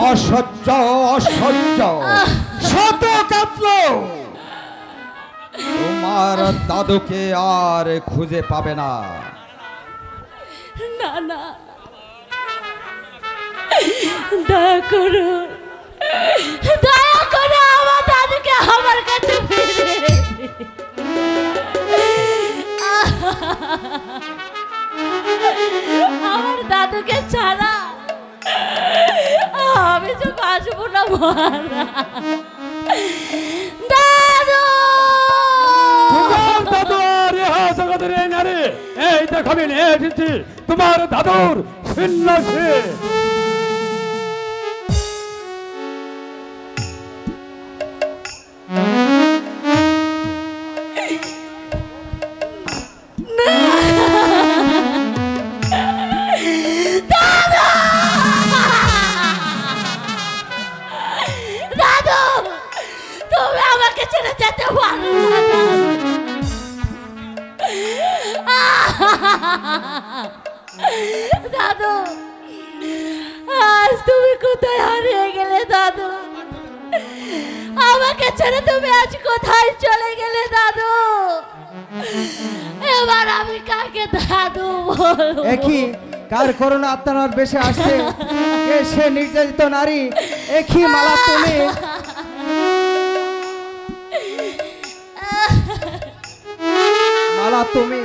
অসহ্য অসহ্য শত কাটলো তোমার দাদুকে আর খুঁজে পাবে না। না না, দয়া করো, দয়া করো, আমার দাদুকে আমার কাছে ফিরিয়ে দিন। আমার দাদুকে ছাড়া আমি যে বাঁচবো না। দাদু এই দেখো আমি নিয়ে এসেছি তোমার দাদুর সন্ন্যাসী। দাদু, আজ তুমি কোথায় হারিয়ে গেলে? দাদু, আমাকে ছেড়ে তুমি আজ কোথায় চলে গেলে? দাদু, এবার আমি কাকে দাদু বলবো? একই কার করোনা আপনার বেশি আসছে, কে সে নির্যাতিত নারী? একই মালা তুমি, মালা তুমি